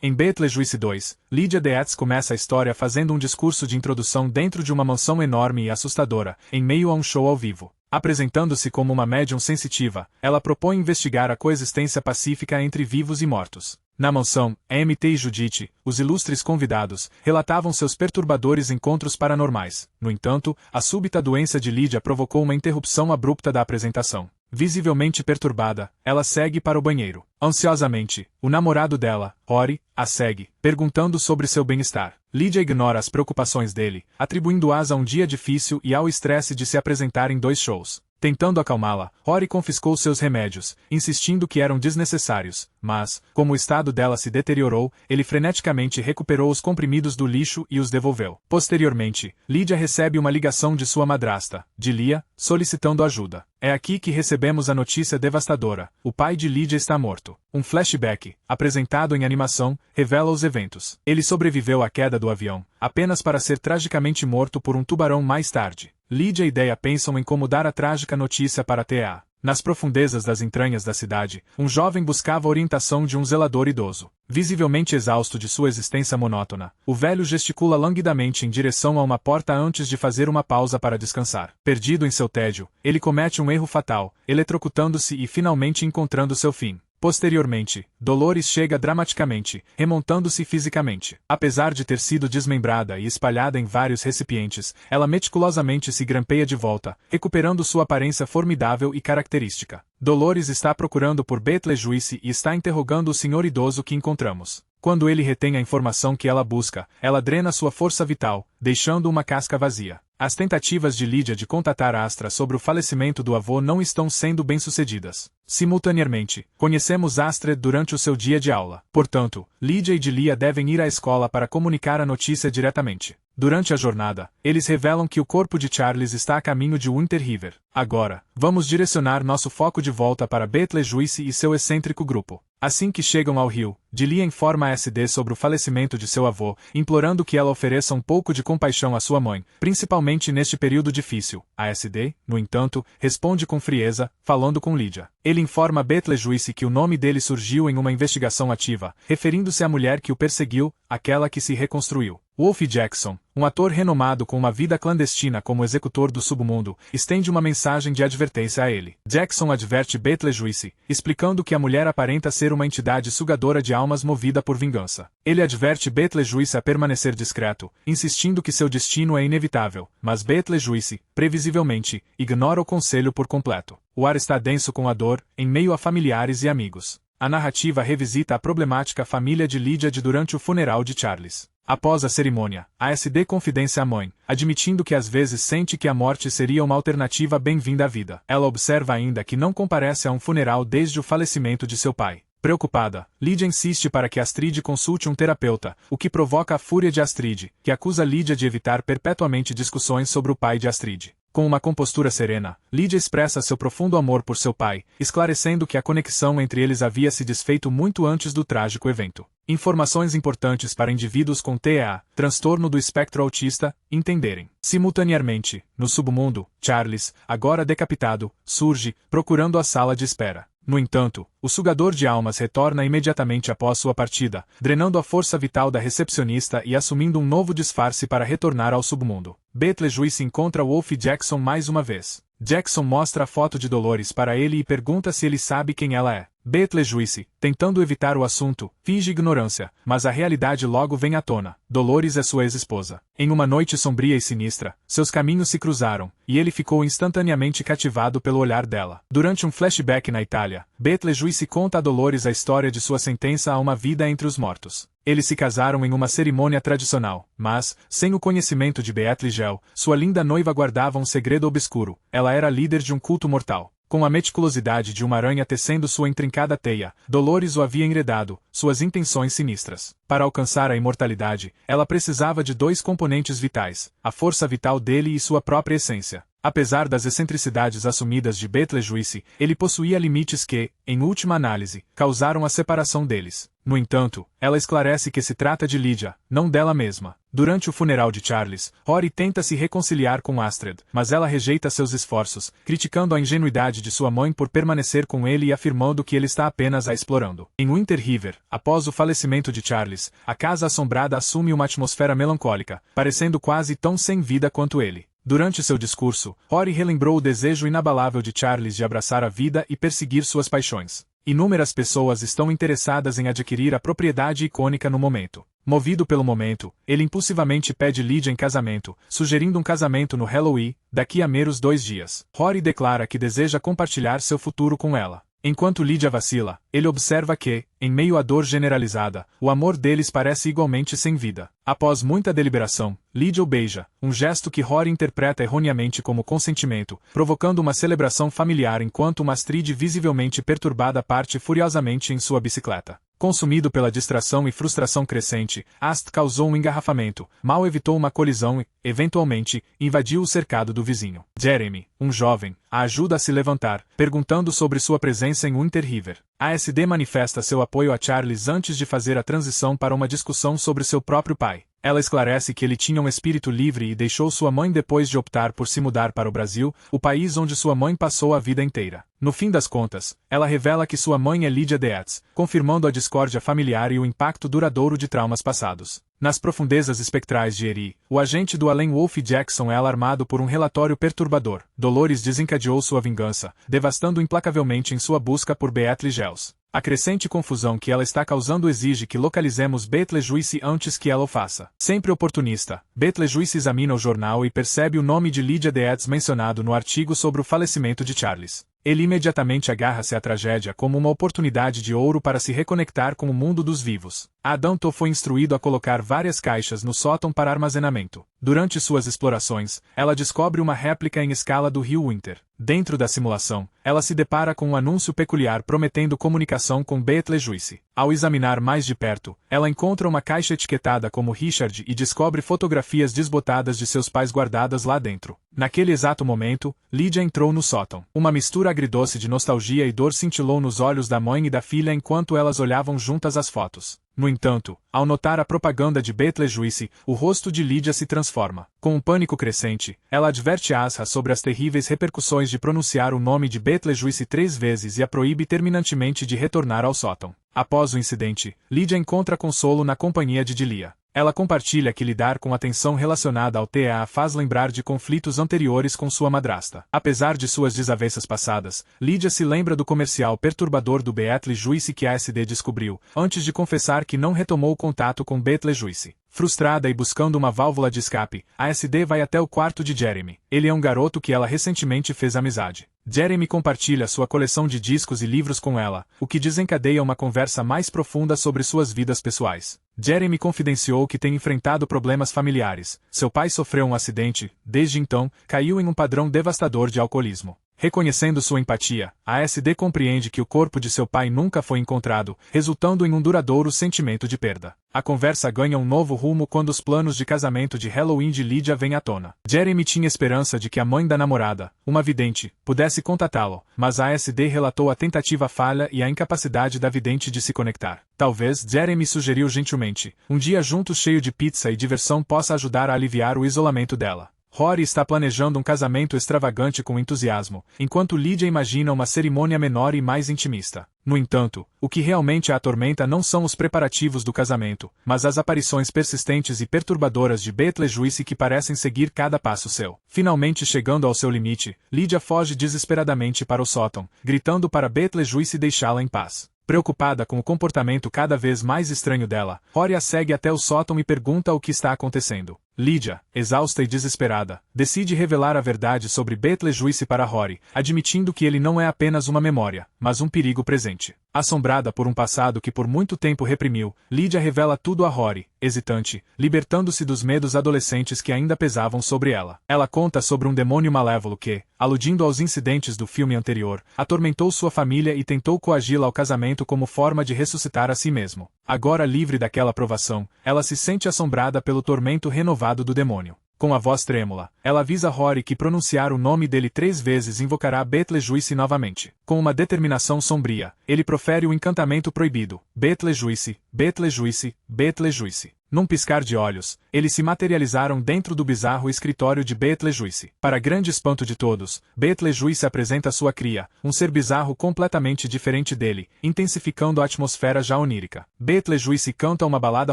Em Beetlejuice 2, Lydia Deetz começa a história fazendo um discurso de introdução dentro de uma mansão enorme e assustadora, em meio a um show ao vivo. Apresentando-se como uma médium sensitiva, ela propõe investigar a coexistência pacífica entre vivos e mortos. Na mansão, MT e Judith, os ilustres convidados, relatavam seus perturbadores encontros paranormais. No entanto, a súbita doença de Lydia provocou uma interrupção abrupta da apresentação. Visivelmente perturbada, ela segue para o banheiro. Ansiosamente, o namorado dela, Rory, a segue, perguntando sobre seu bem-estar. Lydia ignora as preocupações dele, atribuindo-as a um dia difícil e ao estresse de se apresentar em 2 shows. Tentando acalmá-la, Rory confiscou seus remédios, insistindo que eram desnecessários, mas, como o estado dela se deteriorou, ele freneticamente recuperou os comprimidos do lixo e os devolveu. Posteriormente, Lydia recebe uma ligação de sua madrasta, Delia, solicitando ajuda. É aqui que recebemos a notícia devastadora: o pai de Lydia está morto. Um flashback, apresentado em animação, revela os eventos. Ele sobreviveu à queda do avião, apenas para ser tragicamente morto por um tubarão mais tarde. Lydia e Dea pensam em como dar a trágica notícia para Thea. Nas profundezas das entranhas da cidade, um jovem buscava a orientação de um zelador idoso. Visivelmente exausto de sua existência monótona, o velho gesticula languidamente em direção a uma porta antes de fazer uma pausa para descansar. Perdido em seu tédio, ele comete um erro fatal, eletrocutando-se e finalmente encontrando seu fim. Posteriormente, Dolores chega dramaticamente, remontando-se fisicamente. Apesar de ter sido desmembrada e espalhada em vários recipientes, ela meticulosamente se grampeia de volta, recuperando sua aparência formidável e característica. Dolores está procurando por Beetlejuice e está interrogando o senhor idoso que encontramos. Quando ele retém a informação que ela busca, ela drena sua força vital, deixando uma casca vazia. As tentativas de Lydia de contatar Astra sobre o falecimento do avô não estão sendo bem-sucedidas. Simultaneamente, conhecemos Astrid durante o seu dia de aula. Portanto, Lydia e Delia devem ir à escola para comunicar a notícia diretamente. Durante a jornada, eles revelam que o corpo de Charles está a caminho de Winter River. Agora, vamos direcionar nosso foco de volta para Beetlejuice e seu excêntrico grupo. Assim que chegam ao rio, Delia informa a SD sobre o falecimento de seu avô, implorando que ela ofereça um pouco de compaixão à sua mãe, principalmente neste período difícil. A SD, no entanto, responde com frieza, falando com Lydia. Ele informa a Beetlejuice que o nome dele surgiu em uma investigação ativa, referindo-se à mulher que o perseguiu, aquela que se reconstruiu. Wolf Jackson, um ator renomado com uma vida clandestina como executor do submundo, estende uma mensagem de advertência a ele. Jackson adverte Beetlejuice, explicando que a mulher aparenta ser uma entidade sugadora de almas movida por vingança. Ele adverte Beetlejuice a permanecer discreto, insistindo que seu destino é inevitável, mas Beetlejuice, previsivelmente, ignora o conselho por completo. O ar está denso com a dor, em meio a familiares e amigos. A narrativa revisita a problemática família de Lydia durante o funeral de Charles. Após a cerimônia, a SD confidencia à mãe, admitindo que às vezes sente que a morte seria uma alternativa bem-vinda à vida. Ela observa ainda que não comparece a um funeral desde o falecimento de seu pai. Preocupada, Lydia insiste para que Astrid consulte um terapeuta, o que provoca a fúria de Astrid, que acusa Lydia de evitar perpetuamente discussões sobre o pai de Astrid. Com uma compostura serena, Lydia expressa seu profundo amor por seu pai, esclarecendo que a conexão entre eles havia se desfeito muito antes do trágico evento. Informações importantes para indivíduos com TEA, transtorno do espectro autista, entenderem. Simultaneamente, no submundo, Charles, agora decapitado, surge, procurando a sala de espera. No entanto, o sugador de almas retorna imediatamente após sua partida, drenando a força vital da recepcionista e assumindo um novo disfarce para retornar ao submundo. Beetlejuice encontra Wolf Jackson mais uma vez. Jackson mostra a foto de Dolores para ele e pergunta se ele sabe quem ela é. Beetlejuice, tentando evitar o assunto, finge ignorância, mas a realidade logo vem à tona. Dolores é sua ex-esposa. Em uma noite sombria e sinistra, seus caminhos se cruzaram, e ele ficou instantaneamente cativado pelo olhar dela. Durante um flashback na Itália, Beetlejuice conta a Dolores a história de sua sentença a uma vida entre os mortos. Eles se casaram em uma cerimônia tradicional, mas, sem o conhecimento de Beetlejuice, sua linda noiva guardava um segredo obscuro. Ela era líder de um culto mortal. Com a meticulosidade de uma aranha tecendo sua intrincada teia, Dolores o havia enredado, suas intenções sinistras. Para alcançar a imortalidade, ela precisava de 2 componentes vitais, a força vital dele e sua própria essência. Apesar das excentricidades assumidas de Beetlejuice, ele possuía limites que, em última análise, causaram a separação deles. No entanto, ela esclarece que se trata de Lydia, não dela mesma. Durante o funeral de Charles, Rory tenta se reconciliar com Astrid, mas ela rejeita seus esforços, criticando a ingenuidade de sua mãe por permanecer com ele e afirmando que ele está apenas a explorando. Em Winter River, após o falecimento de Charles, a casa assombrada assume uma atmosfera melancólica, parecendo quase tão sem vida quanto ele. Durante seu discurso, Rory relembrou o desejo inabalável de Charles de abraçar a vida e perseguir suas paixões. Inúmeras pessoas estão interessadas em adquirir a propriedade icônica no momento. Movido pelo momento, ele impulsivamente pede Lydia em casamento, sugerindo um casamento no Halloween, daqui a meros 2 dias. Rory declara que deseja compartilhar seu futuro com ela. Enquanto Lydia vacila, ele observa que, em meio à dor generalizada, o amor deles parece igualmente sem vida. Após muita deliberação, Lydia o beija, um gesto que Rory interpreta erroneamente como consentimento, provocando uma celebração familiar enquanto uma Astrid visivelmente perturbada parte furiosamente em sua bicicleta. Consumido pela distração e frustração crescente, Ast causou um engarrafamento, mal evitou uma colisão e, eventualmente, invadiu o cercado do vizinho. Jeremy, um jovem, a ajuda a se levantar, perguntando sobre sua presença em Winter River. A ASD manifesta seu apoio a Charles antes de fazer a transição para uma discussão sobre seu próprio pai. Ela esclarece que ele tinha um espírito livre e deixou sua mãe depois de optar por se mudar para o Brasil, o país onde sua mãe passou a vida inteira. No fim das contas, ela revela que sua mãe é Lydia Deetz, confirmando a discórdia familiar e o impacto duradouro de traumas passados. Nas profundezas espectrais de Erie, o agente do Allen Wolf Jackson é alarmado por um relatório perturbador. Dolores desencadeou sua vingança, devastando implacavelmente em sua busca por Beatrice Gels. A crescente confusão que ela está causando exige que localizemos Beetlejuice antes que ela o faça. Sempre oportunista, Beetlejuice examina o jornal e percebe o nome de Lydia Deetz mencionado no artigo sobre o falecimento de Charles. Ele imediatamente agarra-se à tragédia como uma oportunidade de ouro para se reconectar com o mundo dos vivos. Adamto foi instruído a colocar várias caixas no sótão para armazenamento. Durante suas explorações, ela descobre uma réplica em escala do rio Winter. Dentro da simulação, ela se depara com um anúncio peculiar prometendo comunicação com Beetlejuice. Ao examinar mais de perto, ela encontra uma caixa etiquetada como Richard e descobre fotografias desbotadas de seus pais guardadas lá dentro. Naquele exato momento, Lydia entrou no sótão. Uma mistura agridoce de nostalgia e dor cintilou nos olhos da mãe e da filha enquanto elas olhavam juntas as fotos. No entanto, ao notar a propaganda de Beetlejuice, o rosto de Lydia se transforma. Com um pânico crescente, ela adverte Asra sobre as terríveis repercussões de pronunciar o nome de Beetlejuice 3 vezes e a proíbe terminantemente de retornar ao sótão. Após o incidente, Lydia encontra consolo na companhia de Delia. Ela compartilha que lidar com a tensão relacionada ao TA a faz lembrar de conflitos anteriores com sua madrasta. Apesar de suas desavenças passadas, Lydia se lembra do comercial perturbador do Beetlejuice que a ASD descobriu, antes de confessar que não retomou o contato com Beetlejuice. Frustrada e buscando uma válvula de escape, a ASD vai até o quarto de Jeremy. Ele é um garoto que ela recentemente fez amizade. Jeremy compartilha sua coleção de discos e livros com ela, o que desencadeia uma conversa mais profunda sobre suas vidas pessoais. Jeremy confidenciou que tem enfrentado problemas familiares. Seu pai sofreu um acidente, desde então, caiu em um padrão devastador de alcoolismo. Reconhecendo sua empatia, a ASD compreende que o corpo de seu pai nunca foi encontrado, resultando em um duradouro sentimento de perda. A conversa ganha um novo rumo quando os planos de casamento de Halloween de Lydia vêm à tona. Jeremy tinha esperança de que a mãe da namorada, uma vidente, pudesse contatá-lo, mas a ASD relatou a tentativa falha e a incapacidade da vidente de se conectar. Talvez, Jeremy sugeriu gentilmente, um dia juntos cheio de pizza e diversão possa ajudar a aliviar o isolamento dela. Rory está planejando um casamento extravagante com entusiasmo, enquanto Lydia imagina uma cerimônia menor e mais intimista. No entanto, o que realmente a atormenta não são os preparativos do casamento, mas as aparições persistentes e perturbadoras de Beetlejuice que parecem seguir cada passo seu. Finalmente chegando ao seu limite, Lydia foge desesperadamente para o sótão, gritando para Beetlejuice deixá-la em paz. Preocupada com o comportamento cada vez mais estranho dela, Rory a segue até o sótão e pergunta o que está acontecendo. Lydia, exausta e desesperada, decide revelar a verdade sobre Beetlejuice para Rory, admitindo que ele não é apenas uma memória, mas um perigo presente. Assombrada por um passado que por muito tempo reprimiu, Lydia revela tudo a Rory, hesitante, libertando-se dos medos adolescentes que ainda pesavam sobre ela. Ela conta sobre um demônio malévolo que, aludindo aos incidentes do filme anterior, atormentou sua família e tentou coagi-la ao casamento como forma de ressuscitar a si mesmo. Agora livre daquela provação, ela se sente assombrada pelo tormento renovado do demônio. Com a voz trêmula, ela avisa Rory que pronunciar o nome dele 3 vezes invocará Beetlejuice novamente. Com uma determinação sombria, ele profere o encantamento proibido: Beetlejuice, Beetlejuice, Beetlejuice. Num piscar de olhos, eles se materializaram dentro do bizarro escritório de Beetlejuice. Para grande espanto de todos, Beetlejuice apresenta sua cria, um ser bizarro completamente diferente dele, intensificando a atmosfera já onírica. Beetlejuice canta uma balada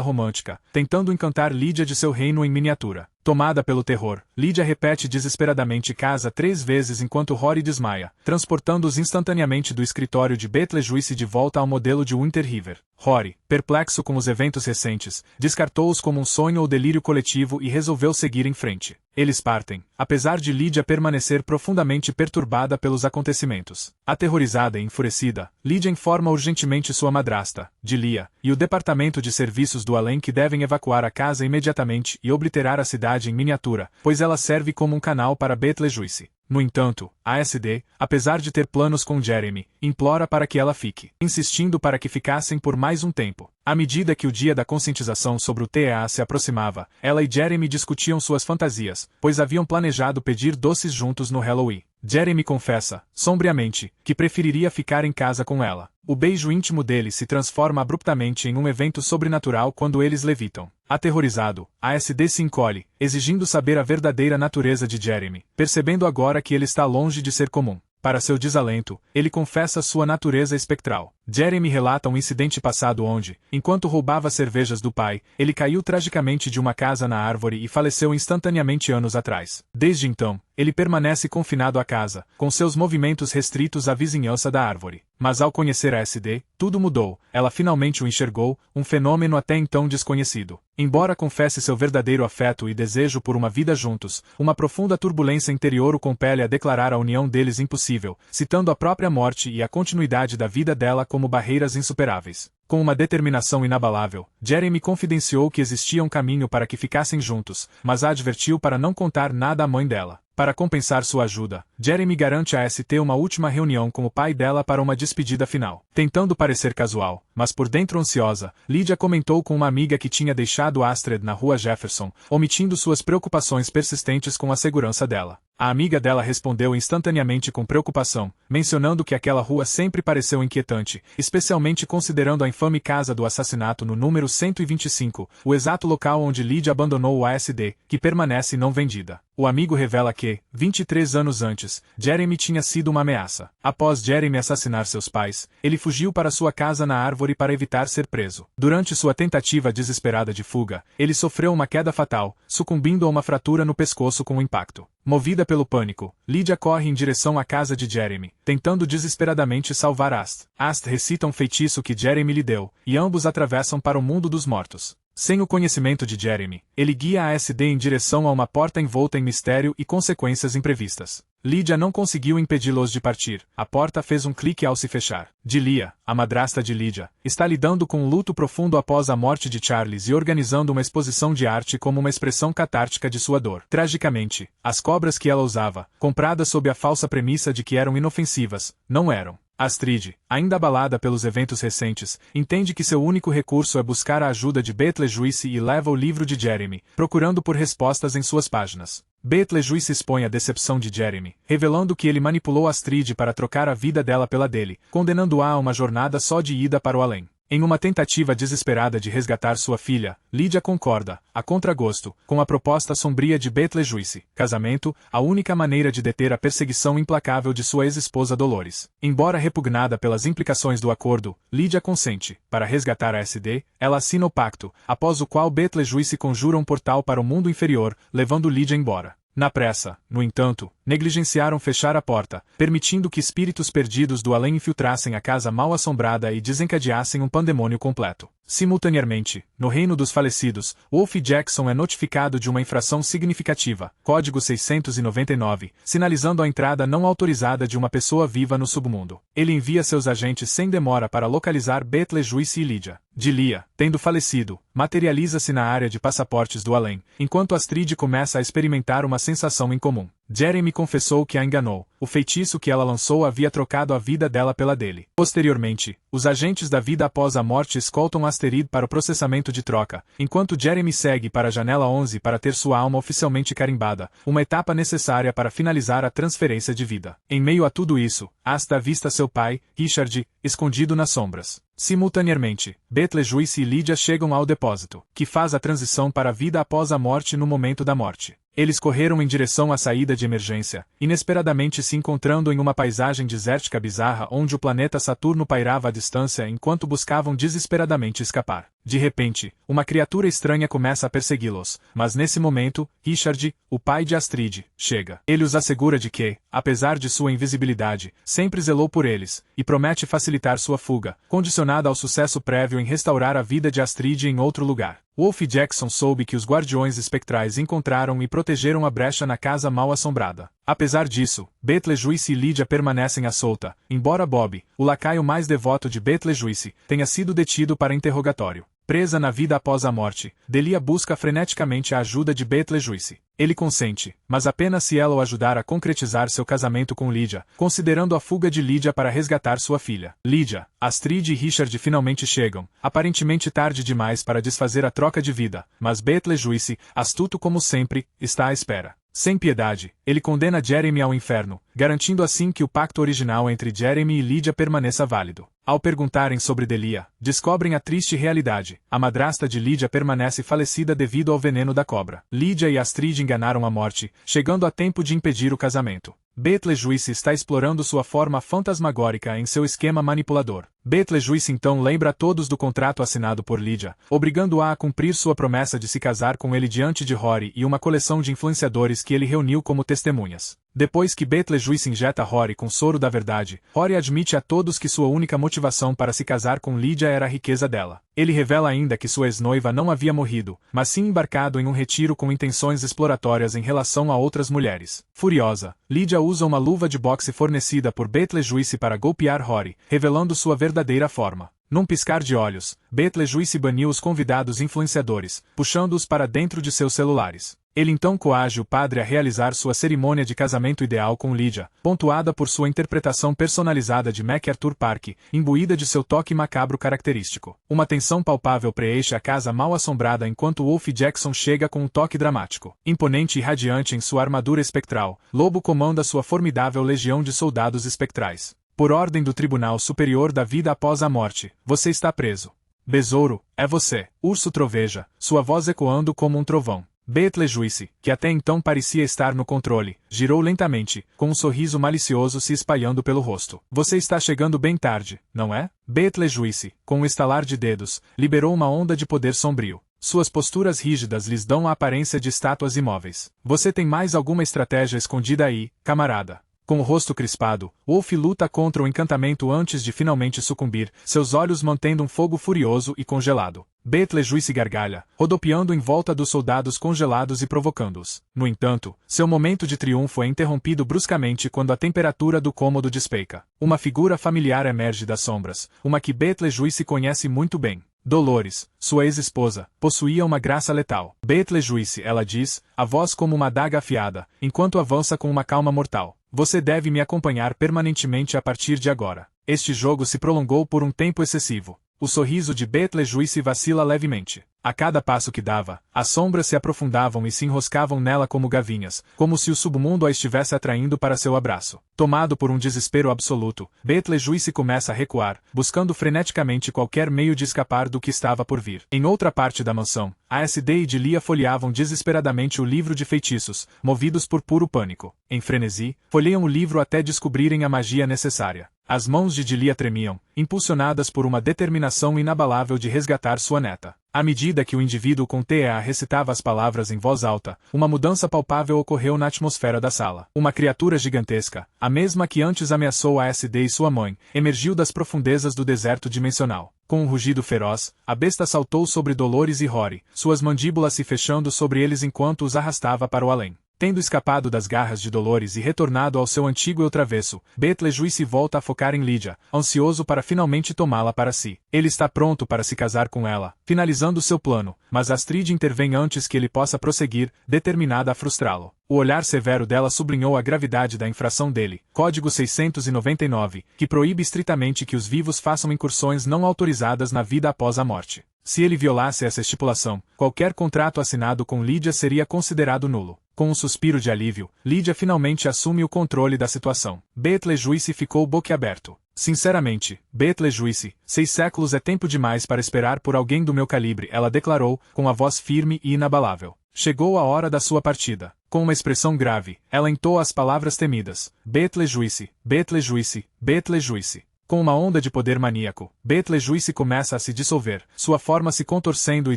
romântica, tentando encantar Lydia de seu reino em miniatura. Tomada pelo terror, Lydia repete desesperadamente casa 3 vezes enquanto Rory desmaia, transportando-os instantaneamente do escritório de Beetlejuice de volta ao modelo de Winter River. Rory, perplexo com os eventos recentes, descartou-os como um sonho ou delírio coletivo e resolveu seguir em frente. Eles partem, apesar de Lydia permanecer profundamente perturbada pelos acontecimentos. Aterrorizada e enfurecida, Lydia informa urgentemente sua madrasta, Delia, e o departamento de serviços do além que devem evacuar a casa imediatamente e obliterar a cidade em miniatura, pois ela serve como um canal para Beetlejuice. No entanto, a SD, apesar de ter planos com Jeremy, implora para que ela fique, insistindo para que ficassem por mais um tempo. À medida que o dia da conscientização sobre o TEA se aproximava, ela e Jeremy discutiam suas fantasias, pois haviam planejado pedir doces juntos no Halloween. Jeremy confessa, sombriamente, que preferiria ficar em casa com ela. O beijo íntimo deles se transforma abruptamente em um evento sobrenatural quando eles levitam. Aterrorizado, a SD se encolhe, exigindo saber a verdadeira natureza de Jeremy, percebendo agora que ele está longe de ser comum. Para seu desalento, ele confessa sua natureza espectral. Jeremy relata um incidente passado onde, enquanto roubava cervejas do pai, ele caiu tragicamente de uma casa na árvore e faleceu instantaneamente anos atrás. Desde então, ele permanece confinado à casa, com seus movimentos restritos à vizinhança da árvore. Mas ao conhecer a SD, tudo mudou, ela finalmente o enxergou, um fenômeno até então desconhecido. Embora confesse seu verdadeiro afeto e desejo por uma vida juntos, uma profunda turbulência interior o compele a declarar a união deles impossível, citando a própria morte e a continuidade da vida dela como barreiras insuperáveis. Com uma determinação inabalável, Jeremy confidenciou que existia um caminho para que ficassem juntos, mas a advertiu para não contar nada à mãe dela. Para compensar sua ajuda, Jeremy garante a ST uma última reunião com o pai dela para uma despedida final. Tentando parecer casual, mas por dentro ansiosa, Lydia comentou com uma amiga que tinha deixado Astrid na rua Jefferson, omitindo suas preocupações persistentes com a segurança dela. A amiga dela respondeu instantaneamente com preocupação, mencionando que aquela rua sempre pareceu inquietante, especialmente considerando a infame casa do assassinato no número 125, o exato local onde Lydia abandonou o ASD, que permanece não vendida. O amigo revela que, 23 anos antes, Jeremy tinha sido uma ameaça. Após Jeremy assassinar seus pais, ele fugiu para sua casa na árvore para evitar ser preso. Durante sua tentativa desesperada de fuga, ele sofreu uma queda fatal, sucumbindo a uma fratura no pescoço com o impacto. Movida pelo pânico, Lydia corre em direção à casa de Jeremy, tentando desesperadamente salvar Ast. Ast recita um feitiço que Jeremy lhe deu, e ambos atravessam para o mundo dos mortos. Sem o conhecimento de Jeremy, ele guia a SD em direção a uma porta envolta em mistério e consequências imprevistas. Lydia não conseguiu impedi-los de partir. A porta fez um clique ao se fechar. Delia, a madrasta de Lydia, está lidando com um luto profundo após a morte de Charles e organizando uma exposição de arte como uma expressão catártica de sua dor. Tragicamente, as cobras que ela usava, compradas sob a falsa premissa de que eram inofensivas, não eram. Astrid, ainda abalada pelos eventos recentes, entende que seu único recurso é buscar a ajuda de Beetlejuice e leva o livro de Jeremy, procurando por respostas em suas páginas. Beetlejuice expõe a decepção de Jeremy, revelando que ele manipulou Astrid para trocar a vida dela pela dele, condenando-a a uma jornada só de ida para o além. Em uma tentativa desesperada de resgatar sua filha, Lydia concorda, a contragosto, com a proposta sombria de Beetlejuice. Casamento, a única maneira de deter a perseguição implacável de sua ex-esposa Dolores. Embora repugnada pelas implicações do acordo, Lydia consente. Para resgatar a SD, ela assina o pacto, após o qual Beetlejuice conjura um portal para o mundo inferior, levando Lydia embora. Na pressa, no entanto, negligenciaram fechar a porta, permitindo que espíritos perdidos do além infiltrassem a casa mal assombrada e desencadeassem um pandemônio completo. Simultaneamente, no reino dos falecidos, Wolf Jackson é notificado de uma infração significativa, código 699, sinalizando a entrada não autorizada de uma pessoa viva no submundo. Ele envia seus agentes sem demora para localizar Beetlejuice e Lydia. Delia, tendo falecido, materializa-se na área de passaportes do além, enquanto Astrid começa a experimentar uma sensação incomum. Jeremy confessou que a enganou. O feitiço que ela lançou havia trocado a vida dela pela dele. Posteriormente, os agentes da vida após a morte escoltam Asterid para o processamento de troca, enquanto Jeremy segue para a janela 11 para ter sua alma oficialmente carimbada, uma etapa necessária para finalizar a transferência de vida. Em meio a tudo isso, Asta avista seu pai, Richard, escondido nas sombras. Simultaneamente, Betelgeuse e Lídia chegam ao depósito, que faz a transição para a vida após a morte no momento da morte. Eles correram em direção à saída de emergência, inesperadamente se encontrando em uma paisagem desértica bizarra onde o planeta Saturno pairava à distância enquanto buscavam desesperadamente escapar. De repente, uma criatura estranha começa a persegui-los, mas nesse momento, Richard, o pai de Astrid, chega. Ele os assegura de que, apesar de sua invisibilidade, sempre zelou por eles, e promete facilitar sua fuga, condicionada ao sucesso prévio em restaurar a vida de Astrid em outro lugar. Wolf Jackson soube que os guardiões espectrais encontraram e protegeram a brecha na casa mal assombrada. Apesar disso, Betelgeuse e Lídia permanecem à solta, embora Bob, o lacaio mais devoto de Betelgeuse, tenha sido detido para interrogatório. Presa na vida após a morte, Delia busca freneticamente a ajuda de Betelgeuse. Ele consente, mas apenas se ela o ajudar a concretizar seu casamento com Lídia, considerando a fuga de Lídia para resgatar sua filha. Lídia, Astrid e Richard finalmente chegam, aparentemente tarde demais para desfazer a troca de vida, mas Betelgeuse, astuto como sempre, está à espera. Sem piedade, ele condena Jeremy ao inferno, garantindo assim que o pacto original entre Jeremy e Lídia permaneça válido. Ao perguntarem sobre Delia, descobrem a triste realidade. A madrasta de Lídia permanece falecida devido ao veneno da cobra. Lídia e Astrid enganaram a morte, chegando a tempo de impedir o casamento. Betelgeuse está explorando sua forma fantasmagórica em seu esquema manipulador. Betelgeuse então lembra a todos do contrato assinado por Lídia, obrigando-a a cumprir sua promessa de se casar com ele diante de Rory e uma coleção de influenciadores que ele reuniu como testemunhas. Depois que Betelgeuse injeta Rory com soro da verdade, Rory admite a todos que sua única motivação para se casar com Lídia era a riqueza dela. Ele revela ainda que sua ex-noiva não havia morrido, mas sim embarcado em um retiro com intenções exploratórias em relação a outras mulheres. Furiosa, Lídia usa uma luva de boxe fornecida por Betelgeuse para golpear Rory, revelando sua verdadeira forma. Num piscar de olhos, Betelgeuse baniu os convidados influenciadores, puxando-os para dentro de seus celulares. Ele então coage o padre a realizar sua cerimônia de casamento ideal com Lídia, pontuada por sua interpretação personalizada de MacArthur Park, imbuída de seu toque macabro característico. Uma tensão palpável preenche a casa mal assombrada enquanto Wolf Jackson chega com um toque dramático. Imponente e radiante em sua armadura espectral, Lobo comanda sua formidável legião de soldados espectrais. Por ordem do Tribunal Superior da Vida após a morte, você está preso. Besouro, é você. Urso troveja, sua voz ecoando como um trovão. Betelgeuse, que até então parecia estar no controle, girou lentamente, com um sorriso malicioso se espalhando pelo rosto. Você está chegando bem tarde, não é? Betelgeuse, com um estalar de dedos, liberou uma onda de poder sombrio. Suas posturas rígidas lhes dão a aparência de estátuas imóveis. Você tem mais alguma estratégia escondida aí, camarada? Com o rosto crispado, Wolf luta contra o encantamento antes de finalmente sucumbir, seus olhos mantendo um fogo furioso e congelado. Betelgeuse gargalha, rodopiando em volta dos soldados congelados e provocando-os. No entanto, seu momento de triunfo é interrompido bruscamente quando a temperatura do cômodo despenca. Uma figura familiar emerge das sombras, uma que Betelgeuse conhece muito bem. Dolores, sua ex-esposa, possuía uma graça letal. Betelgeuse, ela diz, a voz como uma adaga afiada, enquanto avança com uma calma mortal. Você deve me acompanhar permanentemente a partir de agora. Este jogo se prolongou por um tempo excessivo. O sorriso de Betelgeuse vacila levemente. A cada passo que dava, as sombras se aprofundavam e se enroscavam nela como gavinhas, como se o submundo a estivesse atraindo para seu abraço. Tomado por um desespero absoluto, Betelgeuse começa a recuar, buscando freneticamente qualquer meio de escapar do que estava por vir. Em outra parte da mansão, ASD e Delia folheavam desesperadamente o livro de feitiços, movidos por puro pânico. Em frenesi, folheiam o livro até descobrirem a magia necessária. As mãos de Delia tremiam, impulsionadas por uma determinação inabalável de resgatar sua neta. À medida que o indivíduo com TEA recitava as palavras em voz alta, uma mudança palpável ocorreu na atmosfera da sala. Uma criatura gigantesca, a mesma que antes ameaçou a ASD e sua mãe, emergiu das profundezas do deserto dimensional. Com um rugido feroz, a besta saltou sobre Dolores e Rory, suas mandíbulas se fechando sobre eles enquanto os arrastava para o além. Tendo escapado das garras de Dolores e retornado ao seu antigo eu travesso, Betelgeuse volta a focar em Lídia, ansioso para finalmente tomá-la para si. Ele está pronto para se casar com ela, finalizando seu plano, mas Astrid intervém antes que ele possa prosseguir, determinada a frustrá-lo. O olhar severo dela sublinhou a gravidade da infração dele, Código 699, que proíbe estritamente que os vivos façam incursões não autorizadas na vida após a morte. Se ele violasse essa estipulação, qualquer contrato assinado com Lídia seria considerado nulo. Com um suspiro de alívio, Lídia finalmente assume o controle da situação. Betelgeuse ficou boquiaberto. Sinceramente, Beetlejuice, 6 séculos é tempo demais para esperar por alguém do meu calibre, ela declarou, com a voz firme e inabalável. Chegou a hora da sua partida. Com uma expressão grave, ela entoa as palavras temidas. Beetlejuice, Beetlejuice, Beetlejuice. Com uma onda de poder maníaco, Beetlejuice começa a se dissolver, sua forma se contorcendo e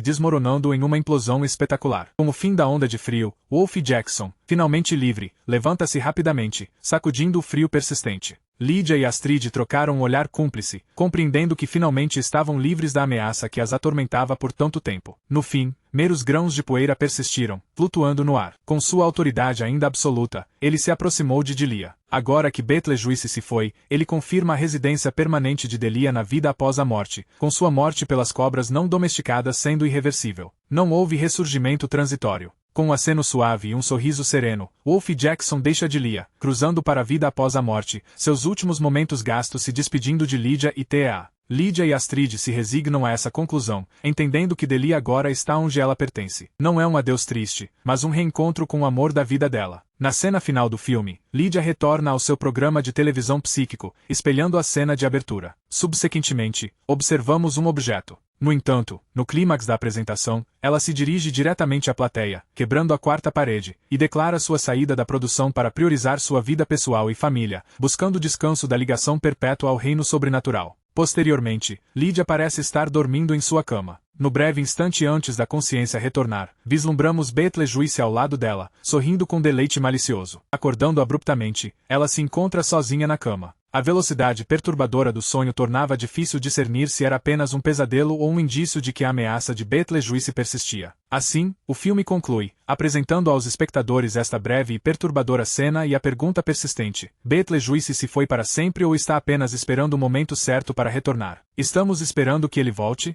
desmoronando em uma implosão espetacular. Com o fim da onda de frio, Wolf Jackson, finalmente livre, levanta-se rapidamente, sacudindo o frio persistente. Lydia e Astrid trocaram um olhar cúmplice, compreendendo que finalmente estavam livres da ameaça que as atormentava por tanto tempo. No fim, meros grãos de poeira persistiram, flutuando no ar. Com sua autoridade ainda absoluta, ele se aproximou de Delia. Agora que Beetlejuice se foi, ele confirma a residência permanente de Delia na vida após a morte, com sua morte pelas cobras não domesticadas sendo irreversível. Não houve ressurgimento transitório. Com um aceno suave e um sorriso sereno, Wolf Jackson deixa Delia, cruzando para a vida após a morte, seus últimos momentos gastos se despedindo de Lydia e Thea. Lydia e Astrid se resignam a essa conclusão, entendendo que Delia agora está onde ela pertence. Não é um adeus triste, mas um reencontro com o amor da vida dela. Na cena final do filme, Lydia retorna ao seu programa de televisão psíquico, espelhando a cena de abertura. Subsequentemente, observamos um objeto. No entanto, no clímax da apresentação, ela se dirige diretamente à plateia, quebrando a quarta parede, e declara sua saída da produção para priorizar sua vida pessoal e família, buscando descanso da ligação perpétua ao reino sobrenatural. Posteriormente, Lydia parece estar dormindo em sua cama. No breve instante antes da consciência retornar, vislumbramos Beetlejuice ao lado dela, sorrindo com deleite malicioso. Acordando abruptamente, ela se encontra sozinha na cama. A velocidade perturbadora do sonho tornava difícil discernir se era apenas um pesadelo ou um indício de que a ameaça de Beetlejuice persistia. Assim, o filme conclui, apresentando aos espectadores esta breve e perturbadora cena e a pergunta persistente: Beetlejuice se foi para sempre ou está apenas esperando o momento certo para retornar? Estamos esperando que ele volte?